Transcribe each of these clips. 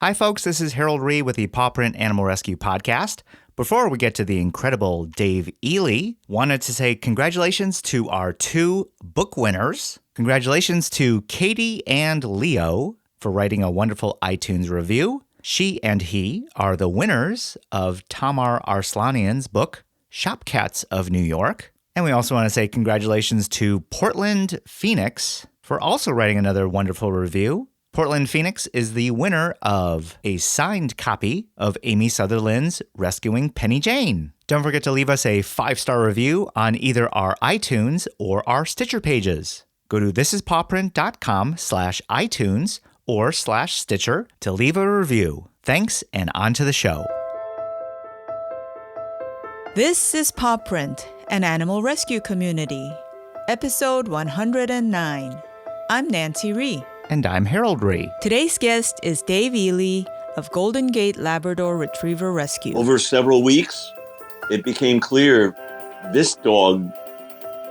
Hi, folks. This is Harold Rhee with the Paw Print Animal Rescue Podcast. Before we get to the incredible Dave Ely, wanted to say congratulations to our two book winners. Congratulations to Katie and Leo for writing a wonderful iTunes review. She and he are the winners of Tamar Arslanian's book, Shop Cats of New York. And we also want to say congratulations to Portland Phoenix for also writing another wonderful review. Portland Phoenix is the winner of a signed copy of Amy Sutherland's Rescuing Penny Jane. Don't forget to leave us a 5-star review on either our iTunes or our Stitcher pages. Go to thisispawprint.com/iTunes or /Stitcher to leave a review. Thanks, and on to the show. This is Paw Print, an animal rescue community. Episode 109. I'm Nancy Rhee. And I'm Harold Rhee. Today's guest is Dave Ely of Gate Labrador Retriever Rescue. Over several weeks, it became clear this dog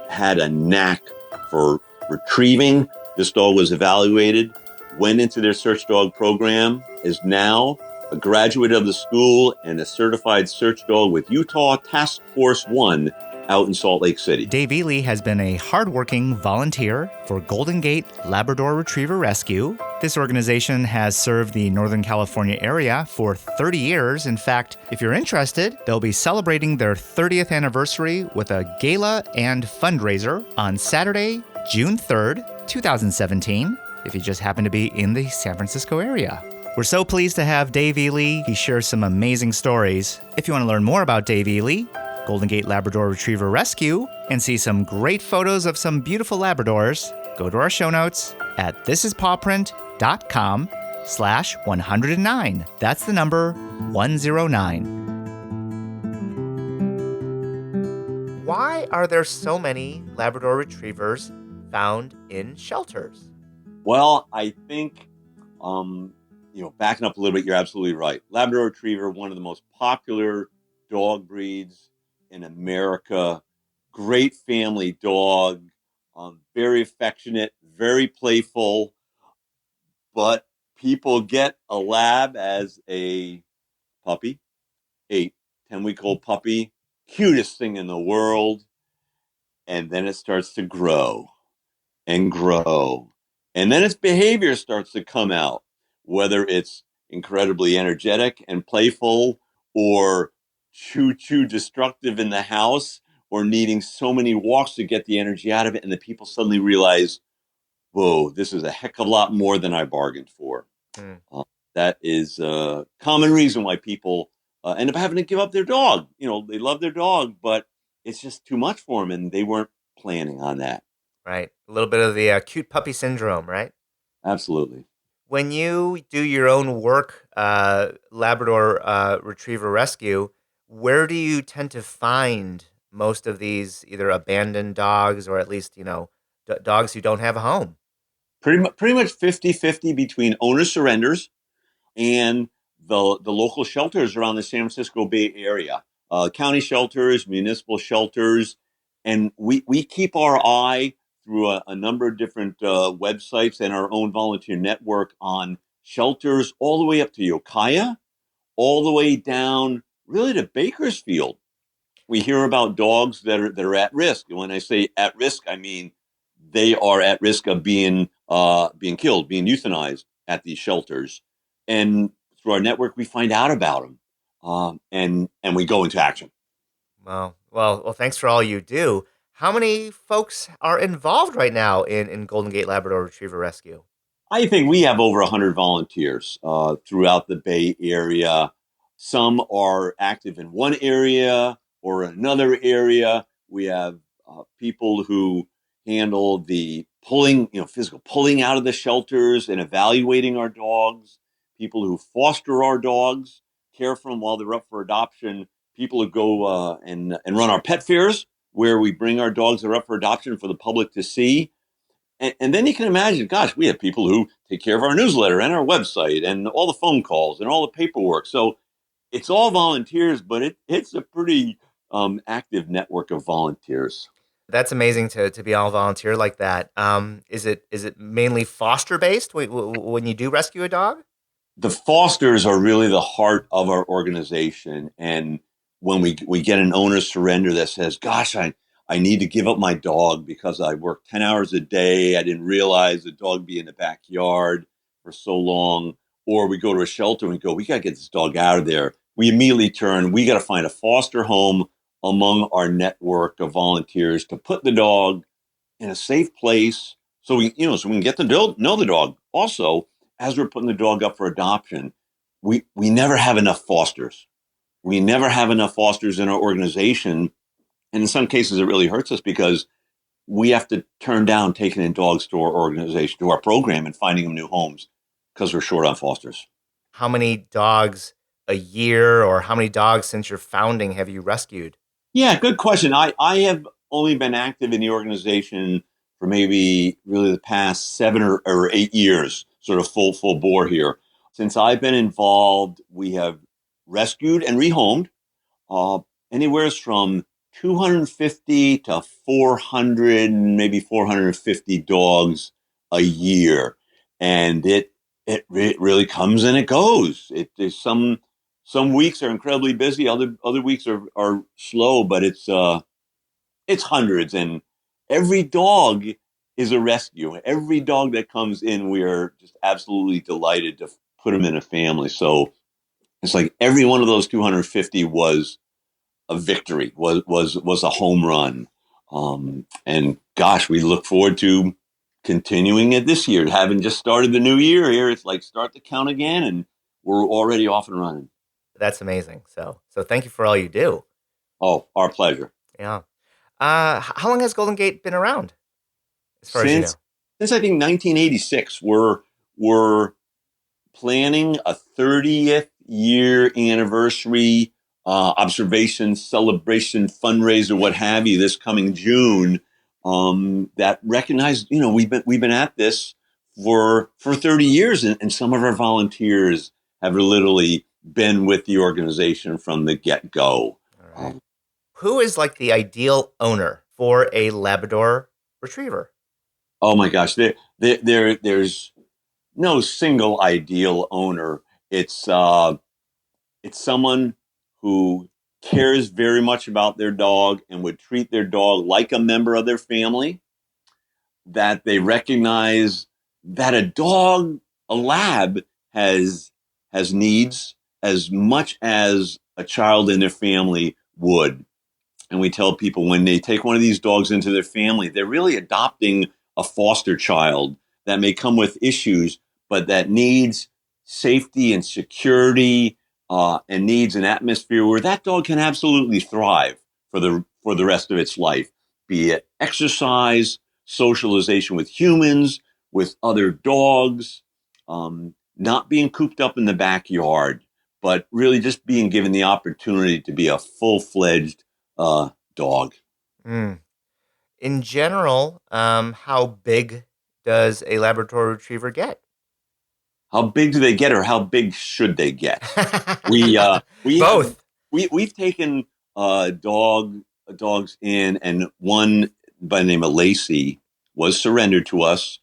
had a knack for retrieving. This dog was evaluated, went into their search dog program, is now a graduate of the school and a certified search dog with Utah Task Force 1 out in Salt Lake City. Dave Ely has been a hardworking volunteer for Gate Labrador Retriever Rescue. This organization has served the Northern California area for 30 years. In fact, if you're interested, they'll be celebrating their 30th anniversary with a Gala and Fundraiser on Saturday, June 3rd, 2017, if you just happen to be in the San Francisco area. We're so pleased to have Dave Ely. He shares some amazing stories. If you want to learn more about Dave Ely, Gate Labrador Retriever Rescue, and see some great photos of some beautiful Labradors, go to our show notes at thisispawprint.com/109. That's the number 109. Why are there so many Labrador Retrievers found in shelters? Well, I think, backing up a little bit, you're absolutely right. Labrador Retriever, one of the most popular dog breeds in America, great family dog, very affectionate, very playful, but people get a lab as a puppy, 10-week-old puppy, cutest thing in the world, and then it starts to grow and grow, and then its behavior starts to come out, whether it's incredibly energetic and playful or choo destructive in the house or needing so many walks to get the energy out of it. And the people suddenly realize, whoa, this is a heck of a lot more than I bargained for. That is a common reason why people end up having to give up their dog. They love their dog, but it's just too much for them. And they weren't planning on that. Right. A little bit of the cute puppy syndrome, right? Absolutely. When you do your own work, Labrador Retriever Rescue, where do you tend to find most of these either abandoned dogs or at least, dogs who don't have a home? Pretty much 50-50 between owner surrenders and the local shelters around the San Francisco Bay Area, county shelters, municipal shelters. And we keep our eye through a number of different websites and our own volunteer network on shelters all the way up to Ukiah, all the way down really to Bakersfield. We hear about dogs that are at risk. And when I say at risk, I mean they are at risk of being killed, being euthanized at these shelters. And through our network, we find out about them, and we go into action. Wow. Well, thanks for all you do. How many folks are involved right now in Gate Labrador Retriever Rescue? I think we have over 100 volunteers throughout the Bay Area. Some are active in one area or another area. We have people who handle the pulling, physical pulling out of the shelters and evaluating our dogs. People who foster our dogs, care for them while they're up for adoption. People who go and run our pet fairs, where we bring our dogs that are up for adoption for the public to see. And then you can imagine, gosh, we have people who take care of our newsletter and our website and all the phone calls and all the paperwork. So it's all volunteers, but it's a pretty active network of volunteers. That's amazing to be all volunteer like that. Is it mainly foster based when you do rescue a dog? The fosters are really the heart of our organization. And when we get an owner surrender that says, gosh, I need to give up my dog because I work 10 hours a day. I didn't realize the dog be in the backyard for so long. Or we go to a shelter and we go, we got to get this dog out of there. We immediately turn, we got to find a foster home among our network of volunteers to put the dog in a safe place so so we can get to know the dog. Also, as we're putting the dog up for adoption, we never have enough fosters. We never have enough fosters in our organization. And in some cases, it really hurts us because we have to turn down taking in dogs to our organization, to our program, and finding them new homes because we're short on fosters. How many dogs a year or how many dogs since your founding have you rescued? Yeah, good question. I have only been active in the organization for maybe really the past 7 or 8 years, sort of full bore here. Since I've been involved, we have rescued and rehomed uh, anywhere from 250 to 400, maybe 450 dogs a year, and it really comes and it goes. There's some weeks are incredibly busy, other weeks are slow, but it's hundreds, and every dog is a rescue. Every dog that comes in, we are just absolutely delighted to put them in a family. So it's like every one of those 250 was a victory, was a home run. And gosh, we look forward to continuing it this year. Having just started the new year here, it's like start the count again, and we're already off and running. That's amazing. So thank you for all you do. Oh, our pleasure. Yeah. How long has Golden Gate been around, as far as you know? Since I think 1986, we're planning a 30th year anniversary observation, celebration, fundraiser, what have you, this coming June. That recognized, we've been at this for 30 years, and some of our volunteers have literally been with the organization from the get go. All right. Who is like the ideal owner for a Labrador Retriever? Oh my gosh, there's no single ideal owner. It's someone who cares very much about their dog and would treat their dog like a member of their family, that they recognize that a lab has needs as much as a child in their family would. And we tell people when they take one of these dogs into their family, they're really adopting a foster child that may come with issues, but that needs safety and security, and needs an atmosphere where that dog can absolutely thrive for the rest of its life, be it exercise, socialization with humans, with other dogs, not being cooped up in the backyard, but really just being given the opportunity to be a full-fledged dog. Mm. In general, how big does a Labrador Retriever get? How big do they get, or how big should they get? We Both. We've taken dogs in, and one by the name of Lacey was surrendered to us.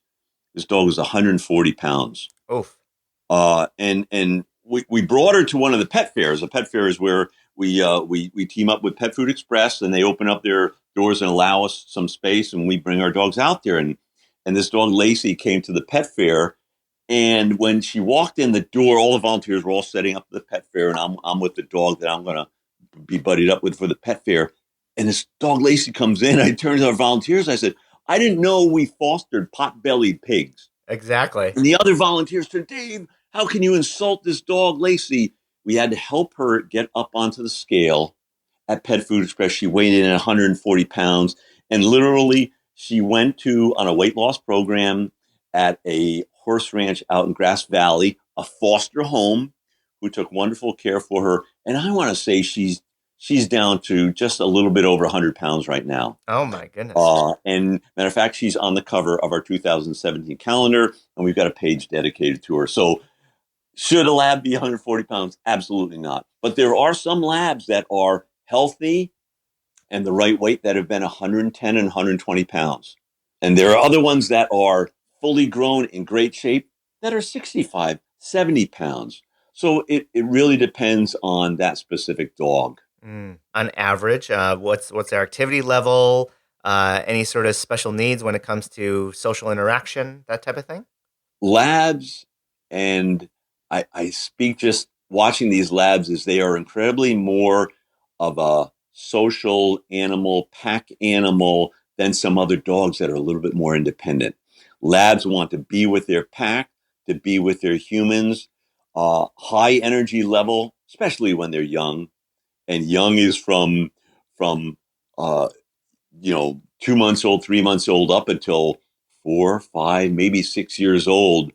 This dog was 140 pounds. Oof. And we brought her to one of the pet fairs. A pet fair is where we team up with Pet Food Express, and they open up their doors and allow us some space, and we bring our dogs out there. And this dog Lacey came to the pet fair, and when she walked in the door, all the volunteers were all setting up the pet fair, and I'm with the dog that I'm going to be buddied up with for the pet fair. And this dog Lacey comes in. I turned to our volunteers. I said, I didn't know we fostered pot-bellied pigs. Exactly. And the other volunteers said, Dave, how can you insult this dog, Lacey? We had to help her get up onto the scale at Pet Food Express. She weighed in at 140 pounds. And literally, she went on a weight loss program at a horse ranch out in Grass Valley, a foster home who took wonderful care for her. And I want to say she's down to just a little bit over 100 pounds right now. Oh, my goodness. And matter of fact, she's on the cover of our 2017 calendar, and we've got a page dedicated to her. So should a lab be 140 pounds? Absolutely not. But there are some labs that are healthy and the right weight that have been 110 and 120 pounds. And there are other ones that are fully grown in great shape that are 65, 70 pounds. So it really depends on that specific dog. On average, what's their activity level? Any sort of special needs when it comes to social interaction, that type of thing? Labs, and I speak just watching these labs, is they are incredibly more of a social animal, pack animal than some other dogs that are a little bit more independent. Labs want to be with their pack, to be with their humans, high energy level, especially when they're young. And young is from uh, 2 months old, 3 months old, up until 4, 5, maybe 6 years old.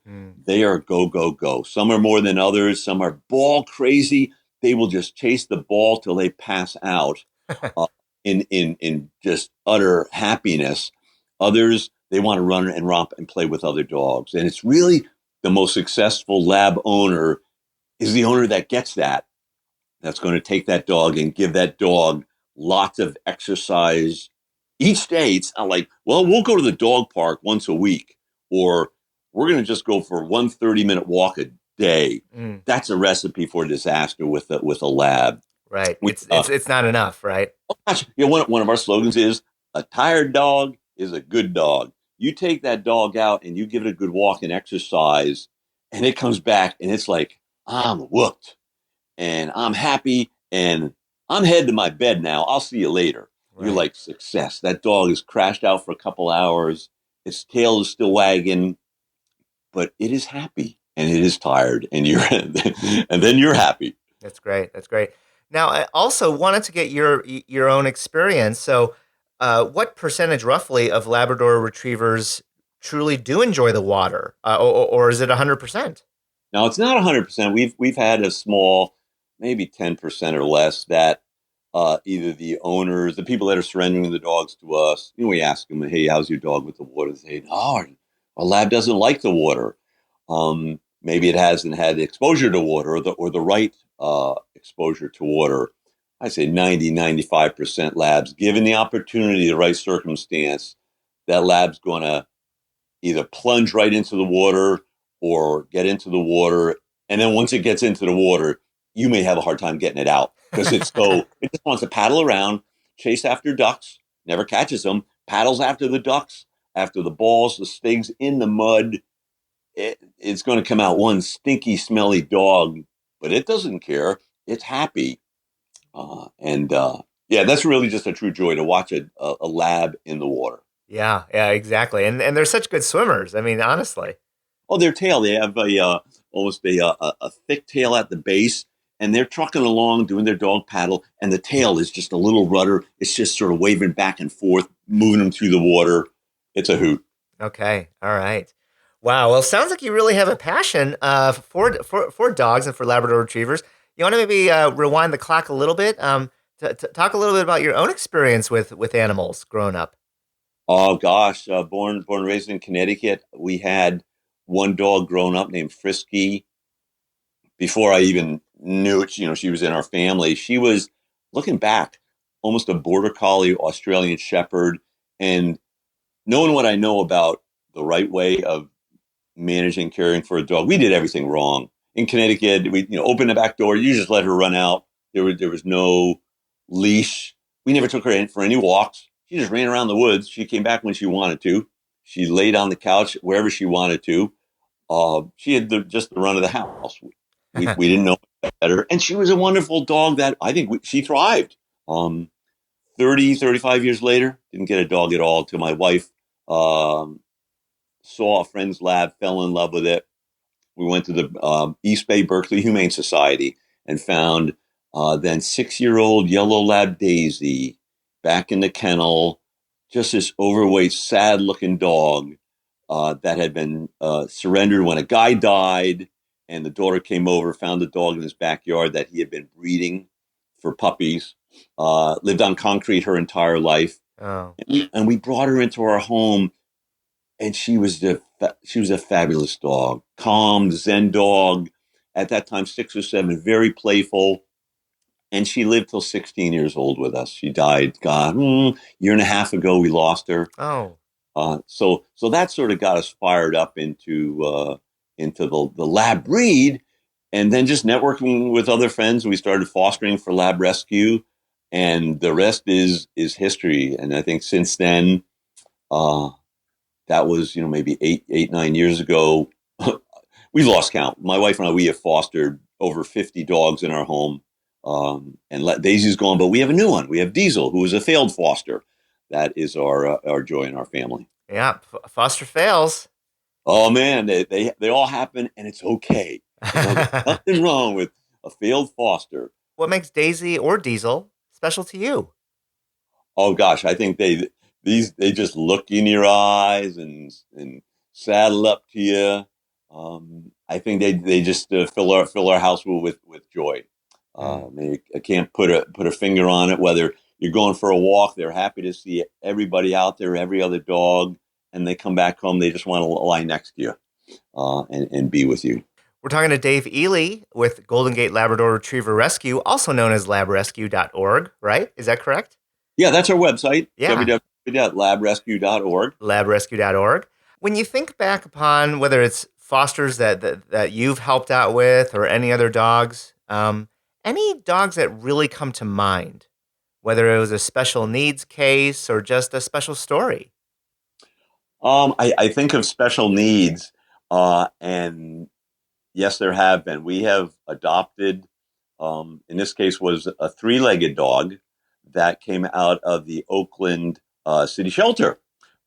They are go, go, go. Some are more than others. Some are ball crazy. They will just chase the ball till they pass out uh, in just utter happiness. Others, they want to run and romp and play with other dogs. And it's really the most successful lab owner is the owner that gets that. That's going to take that dog and give that dog lots of exercise each day. It's not like, well, we'll go to the dog park once a week, or we're going to just go for 1 30-minute walk a day. That's a recipe for disaster with a lab. Right. It's not enough, right? Oh gosh, one of our slogans is a tired dog is a good dog. You take that dog out and you give it a good walk and exercise, and it comes back and it's like, I'm whooped and I'm happy and I'm headed to my bed now. I'll see you later. Right. You're like, success. That dog is crashed out for a couple hours. Its tail is still wagging, but it is happy and it is tired, and and then you're happy. That's great. That's great. Now, I also wanted to get your own experience. So, what percentage roughly of Labrador Retrievers truly do enjoy the water, or is it 100%? Now, it's not 100%. We've had a small, maybe 10% or less, that either the owners, the people that are surrendering the dogs to us, we ask them, hey, how's your dog with the water? They say, no, our lab doesn't like the water. Maybe it hasn't had exposure to water, or the right exposure to water. I say 90-95% labs, given the opportunity, the right circumstance, that lab's going to either plunge right into the water or get into the water. And then once it gets into the water, you may have a hard time getting it out, because it just wants to paddle around, chase after ducks, never catches them, paddles after the ducks, after the balls, the stigs in the mud. It's going to come out one stinky, smelly dog, but it doesn't care. It's happy. Yeah, that's really just a true joy to watch a lab in the water. Yeah, exactly. And they're such good swimmers. I mean, honestly. Oh, their tail. They have almost a thick tail at the base, and they're trucking along doing their dog paddle, and the tail is just a little rudder. It's just sort of waving back and forth, moving them through the water. It's a hoot. Okay. All right. Wow. Well, sounds like you really have a passion for dogs and for Labrador Retrievers. You want to maybe rewind the clock a little bit, to talk a little bit about your own experience with animals growing up. Oh gosh, born and raised in Connecticut. We had one dog growing up named Frisky. Before I even knew it, she was in our family. She was, looking back, almost a border collie, Australian Shepherd. And knowing what I know about the right way of managing, caring for a dog, we did everything wrong. In Connecticut, we open the back door, you just let her run out. There was no leash. We never took her in for any walks. She just ran around the woods. She came back when she wanted to. She laid on the couch wherever she wanted to. She had just the run of the house. We didn't know better. And she was a wonderful dog that I think she thrived. 35 years later, didn't get a dog at all, till my wife saw a friend's lab, fell in love with it. We went to the East Bay Berkeley Humane Society and found then 6-year-old yellow lab Daisy back in the kennel, just this overweight, sad-looking dog that had been surrendered when a guy died, and the daughter came over, found the dog in his backyard that he had been breeding for puppies, lived on concrete her entire life. Oh. And we brought her into our home, and she was a fabulous dog, calm, zen dog. At that time, 6 or 7, very playful. And she lived till 16 years old with us. She died, year and a half ago. We lost her. Oh. So that sort of got us fired up into into the lab breed, and then just networking with other friends. We started fostering for lab rescue, and the rest is history. And I think since then, that was, maybe 9 years ago. We lost count. My wife and I, we have fostered over 50 dogs in our home. And Daisy's gone, but we have a new one. We have Diesel, who is a failed foster. That is our joy in our family. Yeah, foster fails. Oh man, they all happen, and it's okay. There's nothing wrong with a failed foster. What makes Daisy or Diesel special to you? Oh gosh, I think they just look in your eyes and saddle up to you. I think they just fill our house with joy. I can't put a finger on it. Whether you're going for a walk, they're happy to see everybody out there, every other dog, and they come back home. They just want to lie next to you and be with you. We're talking to Dave Ely with Golden Gate Labrador Retriever Rescue, also known as labrescue.org, right? Is that correct? Yeah, that's our website, yeah. www.labrescue.org. Labrescue.org. When you think back upon whether it's fosters that you've helped out with or any other dogs, any dogs that really come to mind, whether it was a special needs case or just a special story? I think of special needs, and yes, there have been. We have adopted, in this case, was a three-legged dog that came out of the Oakland City Shelter.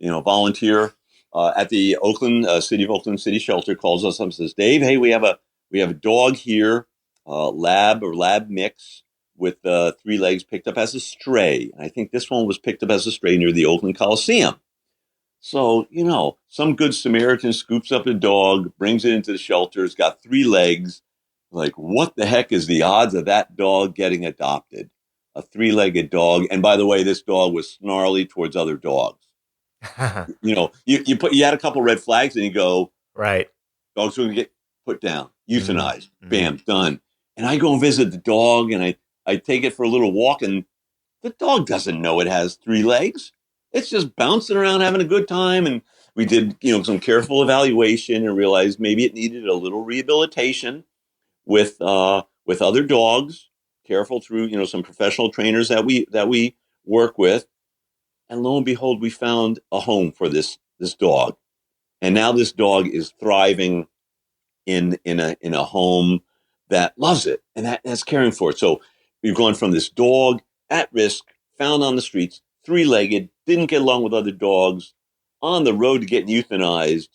Volunteer at the City of Oakland City Shelter calls us up and says, "Dave, hey, we have a dog here, lab mix with 3 legs, picked up as a stray. And I think this one was picked up as a stray near the Oakland Coliseum." So, some good Samaritan scoops up a dog, brings it into the shelter. It's got 3 legs. Like, what the heck is the odds of that dog getting adopted? A 3-legged dog. And by the way, this dog was snarly towards other dogs. You had a couple red flags and you go, right. Dog's going to get put down, euthanized, bam, done. And I go and visit the dog and I take it for a little walk, and the dog doesn't know it has 3 legs. It's just bouncing around, having a good time. And we did, some careful evaluation and realized maybe it needed a little rehabilitation with other dogs, careful through, some professional trainers that we work with. And lo and behold, we found a home for this dog. And now this dog is thriving in a home that loves it and that's caring for it. So we've gone from this dog at risk, found on the streets, 3-legged, didn't get along with other dogs, on the road to getting euthanized,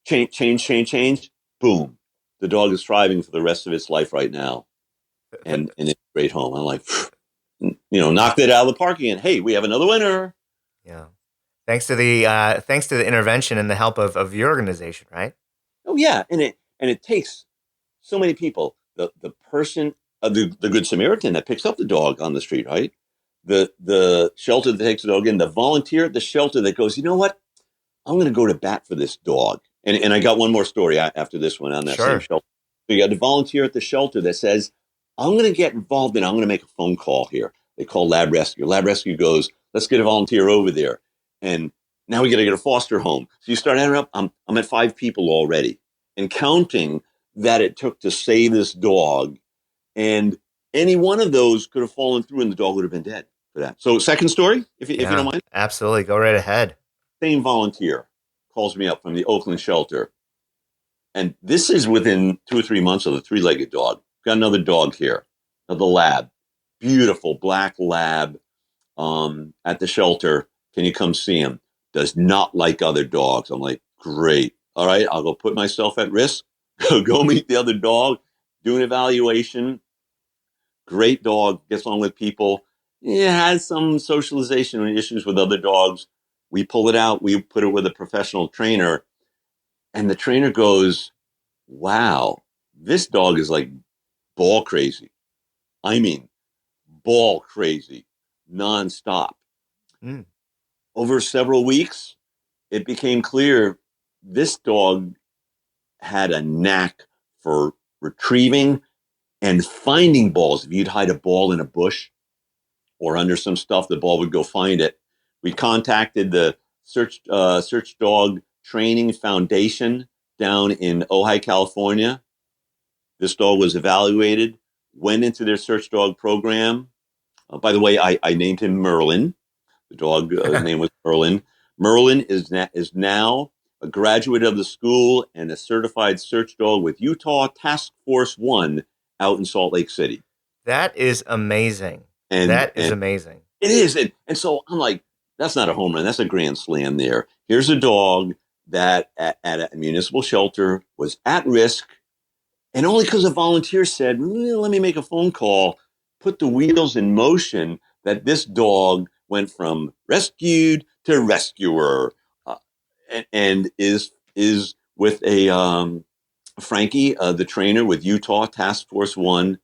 change, boom. The dog is thriving for the rest of its life right now. And it's a great home. I'm like, knocked it out of the park again. Hey, we have another winner. Yeah. Thanks to the intervention and the help of your organization, right? Oh yeah. And it takes so many people. The person, the Good Samaritan that picks up the dog on the street, right? The shelter that takes the dog in, the volunteer at the shelter that goes, you know what? I'm going to go to bat for this dog. And I got one more story after this one on that same shelter. So you got the volunteer at the shelter that says, I'm going to get involved and I'm going to make a phone call here. They call Lab Rescue. Lab Rescue goes, let's get a volunteer over there. And now we got to get a foster home. So you start adding up, I'm at 5 people already and counting that it took to save this dog. And any one of those could have fallen through and the dog would have been dead for that. So second story, if you don't mind. Absolutely. Go right ahead. Same volunteer calls me up from the Oakland shelter. And this is within 2 or 3 months of the 3-legged dog. Got another dog here, another lab, beautiful black lab at the shelter. Can you come see him? Does not like other dogs. I'm like, great. All right, I'll go put myself at risk. Go meet the other dog, do an evaluation. Great dog, gets along with people. Yeah, has some socialization issues with other dogs. We pull it out. We put it with a professional trainer. And the trainer goes, wow, this dog is like ball crazy. I mean, ball crazy, nonstop. Over several weeks, it became clear this dog had a knack for retrieving and finding balls. If you'd hide a ball in a bush or under some stuff, the ball would go find it. We contacted the Search Dog Training Foundation down in Ojai, California. This dog was evaluated, went into their search dog program. By the way, I named him Merlin. The dog name was Merlin. Merlin is now a graduate of the school and a certified search dog with Utah Task Force 1 out in Salt Lake City. That is amazing. And Amazing. It is. And so I'm like, that's not a home run. That's a grand slam there. Here's a dog that at a municipal shelter was at risk. And only because a volunteer said, let me make a phone call, put the wheels in motion, that this dog went from rescued to rescuer, and is with a Frankie, the trainer with Utah Task Force 1,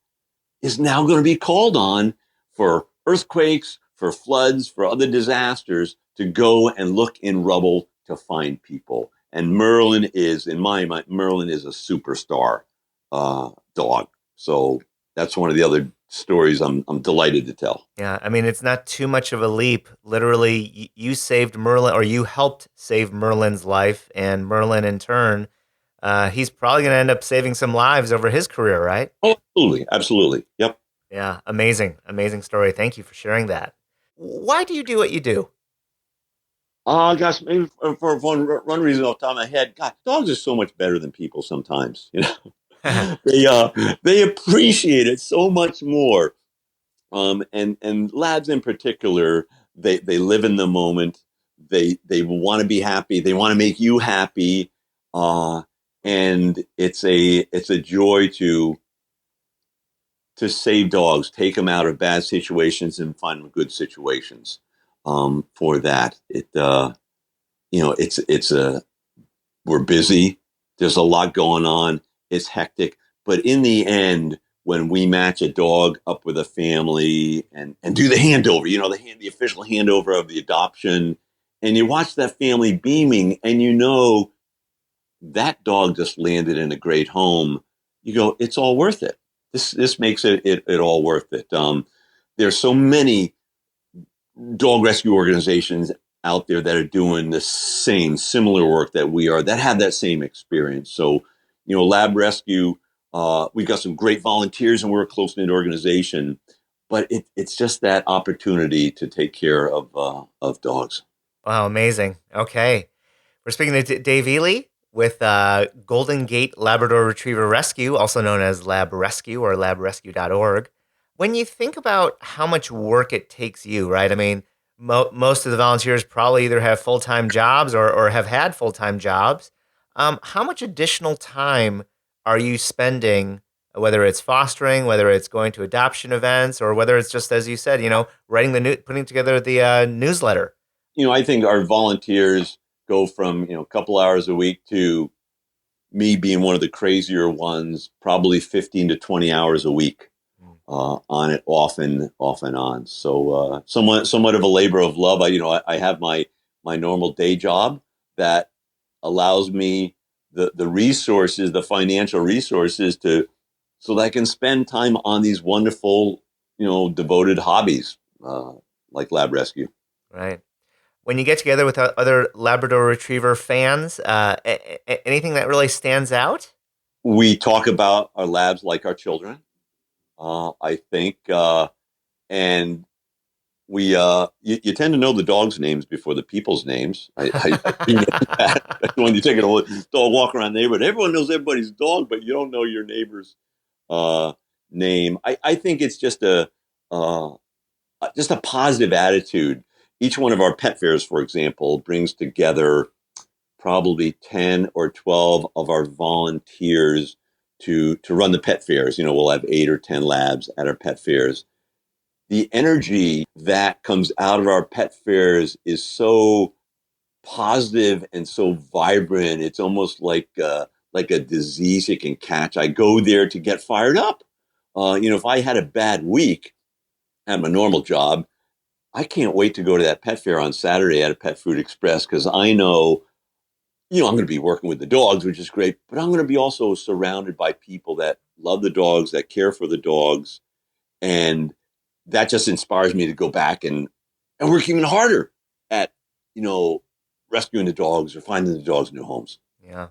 is now going to be called on for earthquakes, for floods, for other disasters, to go and look in rubble to find people. And Merlin is, in my mind, Merlin is a superstar dog. So that's one of the other stories I'm delighted to tell. Yeah, I mean, it's not too much of a leap. Literally, you saved Merlin, or you helped save Merlin's life, and Merlin, in turn, he's probably going to end up saving some lives over his career, right? Oh, absolutely. Absolutely. Yep. Yeah, amazing. Amazing story. Thank you for sharing that. Why do you do what you do? Gosh, maybe for one reason off the top of my head, God, dogs are so much better than people sometimes. They appreciate it so much more. And labs in particular, they live in the moment. They want to be happy. They want to make you happy. And it's a joy to save dogs, take them out of bad situations and find them good situations. For that, we're busy. There's a lot going on. It's hectic. But in the end, when we match a dog up with a family and do the handover, the official handover of the adoption, and you watch that family beaming, and that dog just landed in a great home, you go, it's all worth it. This makes it all worth it. There's so many dog rescue organizations out there that are doing the similar work that we are, that have that same experience. So, Lab Rescue, we've got some great volunteers and we're a close-knit organization, but it's just that opportunity to take care of dogs. Wow, amazing. Okay. We're speaking to Dave Ely with Golden Gate Labrador Retriever Rescue, also known as Lab Rescue or labrescue.org. When you think about how much work it takes you, right? I mean, most of the volunteers probably either have full-time jobs or have had full-time jobs. How much additional time are you spending, whether it's fostering, whether it's going to adoption events, or whether it's just, as you said, putting together the newsletter? I think our volunteers go from, a couple hours a week to me being one of the crazier ones, probably 15 to 20 hours a week. On it, off and on. So somewhat of a labor of love. I have my normal day job that allows me the resources, the financial resources so that I can spend time on these wonderful, devoted hobbies like Lab Rescue. Right. When you get together with other Labrador Retriever fans, anything that really stands out? We talk about our labs like our children. I think, and we you tend to know the dogs' names before the people's names. When you take a dog walk around the neighborhood, everyone knows everybody's dog, but you don't know your neighbor's name. I think it's just a positive attitude. Each one of our pet fairs, for example, brings together probably 10 or 12 of our volunteers to run the pet fairs. We'll have 8 or 10 labs at our pet fairs. The energy that comes out of our pet fairs is so positive and so vibrant. It's almost like a disease you can catch. I go there to get fired up. If I had a bad week at my normal job, I can't wait to go to that pet fair on Saturday at a Pet Food Express, because I know I'm going to be working with the dogs, which is great, but I'm going to be also surrounded by people that love the dogs, that care for the dogs. And that just inspires me to go back and work even harder at, rescuing the dogs or finding the dogs new homes. Yeah.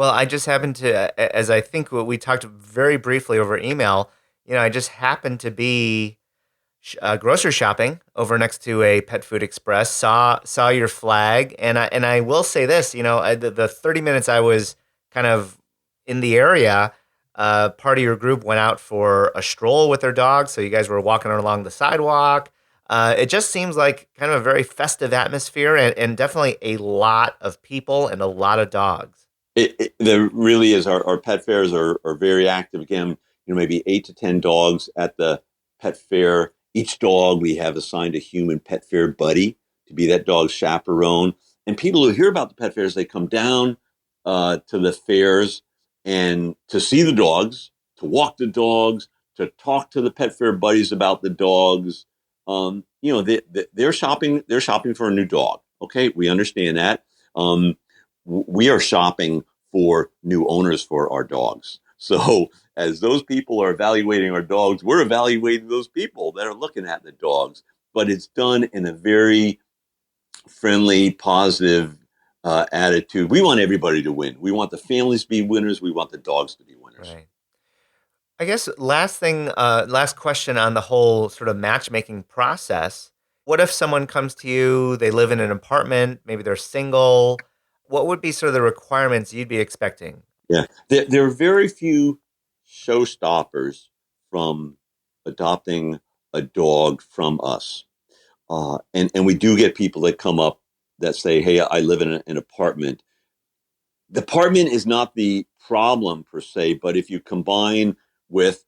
Well, I just happened to, as I think what we talked very briefly over email, I just happened to be grocery shopping over next to a Pet Food Express. Saw your flag, and I will say this, the 30 minutes I was kind of in the area, part of your group went out for a stroll with their dog, so you guys were walking along the sidewalk. It just seems like kind of a very festive atmosphere, and definitely a lot of people and a lot of dogs. There really is. Our pet fairs are very active. Again, maybe 8 to 10 dogs at the pet fair. Each dog we have assigned a human pet fair buddy to be that dog's chaperone. And people who hear about the pet fairs, they come down to the fairs and to see the dogs, to walk the dogs, to talk to the pet fair buddies about the dogs. They're shopping. They're shopping for a new dog. Okay, we understand that. We are shopping for new owners for our dogs. So as those people are evaluating our dogs, we're evaluating those people that are looking at the dogs. But it's done in a very friendly, positive attitude. We want everybody to win. We want the families to be winners. We want the dogs to be winners. Right. I guess last question on the whole sort of matchmaking process. What if someone comes to you, they live in an apartment, maybe they're single? What would be sort of the requirements you'd be expecting? Yeah, there are very few showstoppers from adopting a dog from us. And we do get people that come up that say, hey, I live in an apartment. The apartment is not the problem per se, but if you combine with,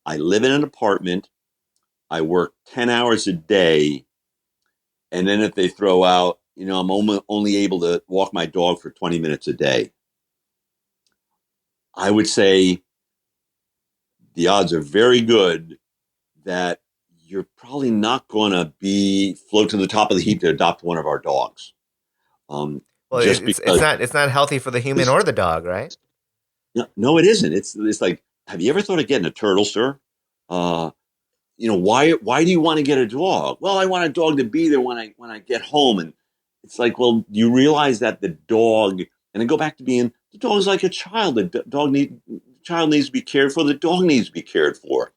I live in an apartment, I work 10 hours a day, and then if they throw out, I'm only able to walk my dog for 20 minutes a day, I would say the odds are very good that you're probably not going to be float to the top of the heap to adopt one of our dogs. Well, Just because it's not healthy for the human or the dog, right? no, it isn't. It's like, have you ever thought of getting a turtle, sir? Why do you want to get a dog? Well, I want a dog to be there when I get home. And it's like, well, you realize that the dog, and then go back to being, the dog's like a child. Child needs to be cared for. The dog needs to be cared for.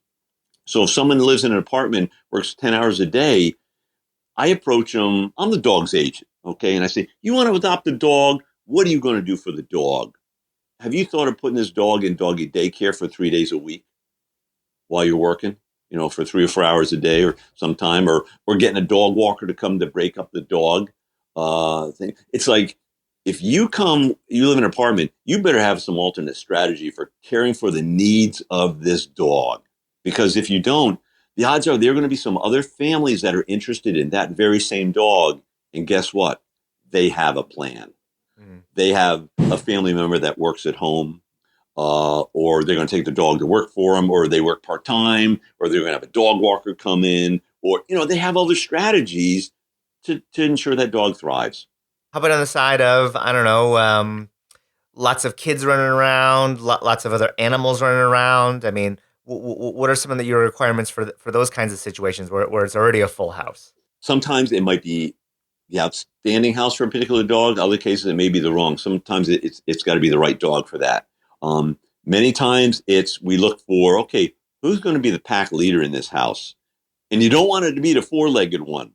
So if someone lives in an apartment, works 10 hours a day, I approach them. I'm the dog's agent, okay? And I say, you want to adopt a dog? What are you going to do for the dog? Have you thought of putting this dog in doggy daycare for 3 days a week while you're working? For 3 or 4 hours a day or sometime, or getting a dog walker to come to break up the dog thing. It's like, if you live in an apartment, you better have some alternate strategy for caring for the needs of this dog. Because if you don't, the odds are there are going to be some other families that are interested in that very same dog. And guess what? They have a plan. Mm. They have a family member that works at home, or they're going to take the dog to work for them, or they work part-time, or they're going to have a dog walker come in, or, they have other strategies to ensure that dog thrives. How about on the side of, I don't know, lots of kids running around, lots of other animals running around? I mean, what are some of your requirements for those kinds of situations where it's already a full house? Sometimes it might be the outstanding house for a particular dog. Other cases, it may be the wrong. Sometimes it's got to be the right dog for that. Many times we look for, okay, who's going to be the pack leader in this house? And you don't want it to be the four-legged one.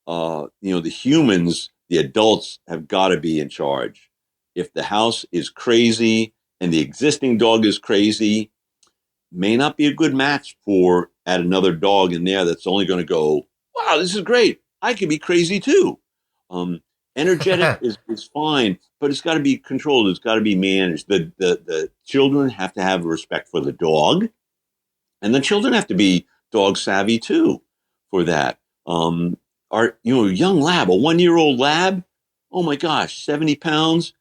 The humans, the adults have got to be in charge. If the house is crazy and the existing dog is crazy, may not be a good match for add another dog in there that's only going to go, wow, this is great. I can be crazy too. Energetic is fine, but it's got to be controlled. It's got to be managed. The children have to have respect for the dog, and the children have to be dog savvy too for that. Our young lab, a 1-year-old lab, oh my gosh, 70 pounds,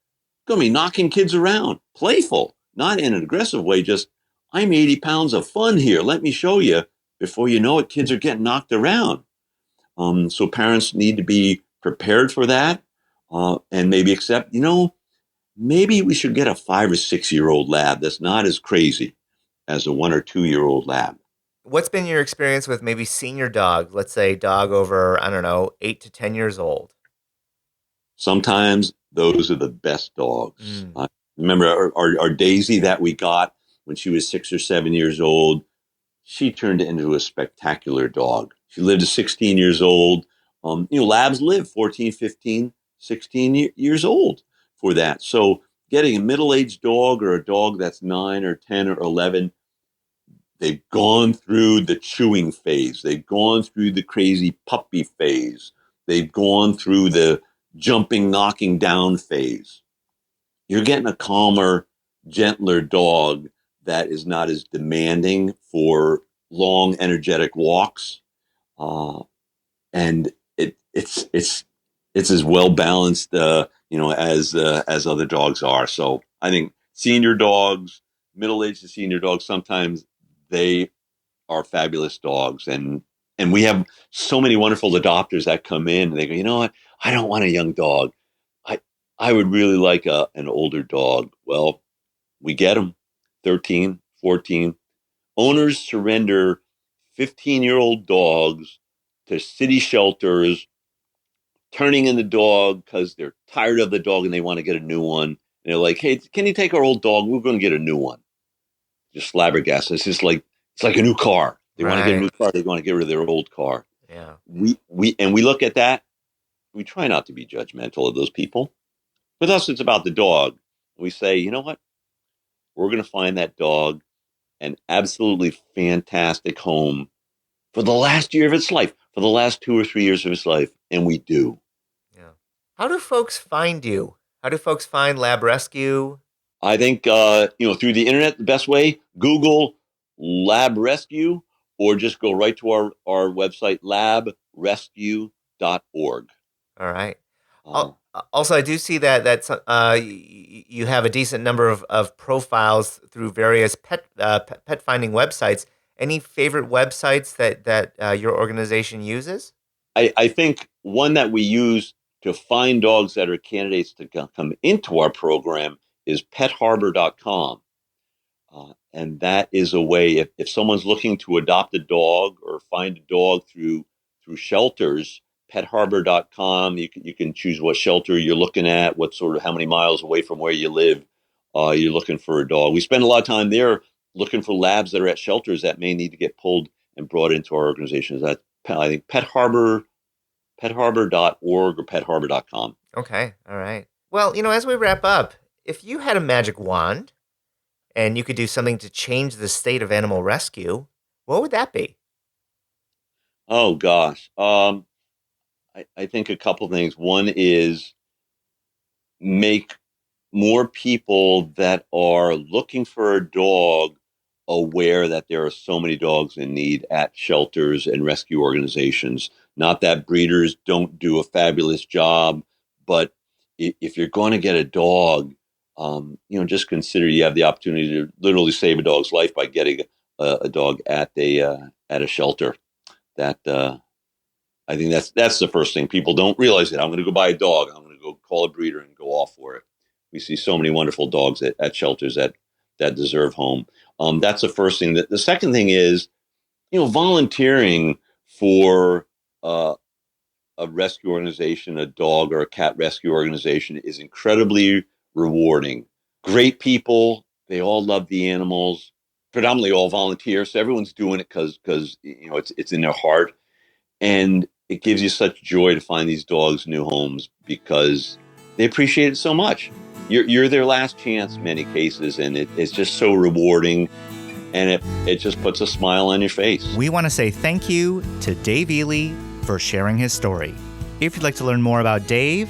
going to be knocking kids around, playful, not in an aggressive way, just, I'm 80 pounds of fun here. Let me show you. Before you know it, kids are getting knocked around. So parents need to be prepared for that, and maybe accept, maybe we should get a 5 or 6-year-old lab that's not as crazy as a 1 or 2-year-old lab. What's been your experience with maybe senior dog, let's say dog over, I don't know, 8 to 10 years old? Sometimes those are the best dogs. Remember our Daisy that we got when she was 6 or 7 years old? She turned into a spectacular dog. She lived to 16 years old. Labs live 14, 15, 16 years old for that. So getting a middle-aged dog or a dog that's 9 or 10 or 11, they've gone through the chewing phase. They've gone through the crazy puppy phase. They've gone through the jumping, knocking down phase. You're getting a calmer, gentler dog that is not as demanding for long, energetic walks, and it's as well balanced, as other dogs are. So I think senior dogs, middle-aged to senior dogs, sometimes they are fabulous dogs, and we have so many wonderful adopters that come in and they go, you know what, I don't want a young dog. I would really like an older dog. Well, we get them, 13, 14. Owners surrender 15-year-old dogs to city shelters, turning in the dog because they're tired of the dog and they want to get a new one. And they're like, hey, can you take our old dog? We're going to get a new one. Just flabbergasted. It's like a new car. They want to get a new car. They want to get rid of their old car. Yeah. We look at that. We try not to be judgmental of those people. With us, it's about the dog. We say, you know what? We're going to find that dog an absolutely fantastic home for the last year of its life, for the last 2 or 3 years of its life. And we do. Yeah. How do folks find you? How do folks find Lab Rescue? I think, through the internet, the best way, Google Lab Rescue, or just go right to our website, labrescue.org. All right. Also, I do see that you have a decent number of profiles through various pet finding websites. Any favorite websites that your organization uses? I think one that we use to find dogs that are candidates to come into our program is PetHarbor.com. And that is a way, if someone's looking to adopt a dog or find a dog through shelters, PetHarbor.com, you can choose what shelter you're looking at, what sort of how many miles away from where you live you're looking for a dog. We spend a lot of time there looking for labs that are at shelters that may need to get pulled and brought into our organizations. That I think PetHarbor.org or PetHarbor.com. Okay, all right. Well, as we wrap up, if you had a magic wand and you could do something to change the state of animal rescue, what would that be? Oh gosh. I think a couple things. One is make more people that are looking for a dog aware that there are so many dogs in need at shelters and rescue organizations. Not that breeders don't do a fabulous job, but if you're going to get a dog, just consider you have the opportunity to literally save a dog's life by getting a dog at a shelter. That I think that's the first thing. People don't realize it. I'm going to go buy a dog. I'm going to go call a breeder and go off for it. We see so many wonderful dogs at shelters that deserve home. That's the first thing. The second thing is, volunteering for a rescue organization, a dog or a cat rescue organization is incredibly rewarding. Great people. They all love the animals. Predominantly all volunteers. So everyone's doing it because it's in their heart. And it gives you such joy to find these dogs new homes because they appreciate it so much. You're their last chance in many cases, and it's just so rewarding, and it just puts a smile on your face. We want to say thank you to Dave Ely for sharing his story. If you'd like to learn more about Dave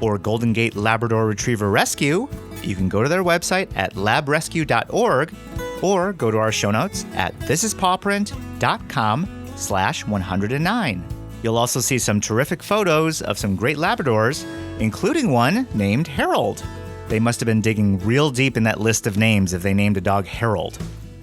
or Golden Gate Labrador Retriever Rescue, you can go to their website at labrescue.org or go to our show notes at thisispawprint.com/109. You'll also see some terrific photos of some great Labradors, including one named Harold. They must have been digging real deep in that list of names if they named a dog Harold.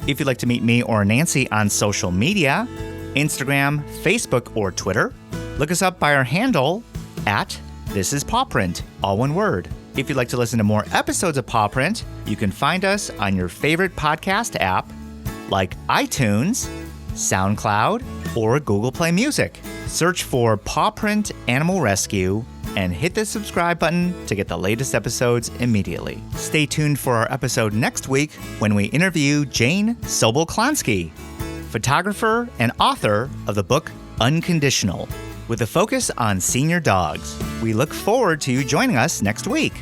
If you'd like to meet me or Nancy on social media, Instagram, Facebook, or Twitter, look us up by our handle at thisispawprint, all one word. If you'd like to listen to more episodes of Paw Print, you can find us on your favorite podcast app like iTunes, SoundCloud, or Google Play Music. Search for Paw Print Animal Rescue and hit the subscribe button to get the latest episodes immediately. Stay tuned for our episode next week when we interview Jane Sobel-Klonsky, photographer and author of the book Unconditional, with a focus on senior dogs. We look forward to you joining us next week.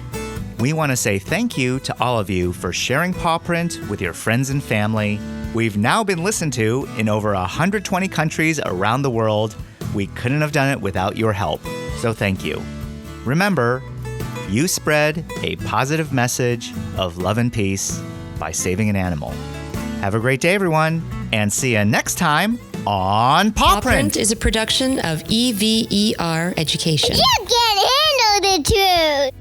We want to say thank you to all of you for sharing Paw Print with your friends and family. We've now been listened to in over 120 countries around the world. We couldn't have done it without your help, so thank you. Remember, you spread a positive message of love and peace by saving an animal. Have a great day, everyone, and see you next time on Paw Print. Paw Print is a production of EVER Education. You can't handle the truth.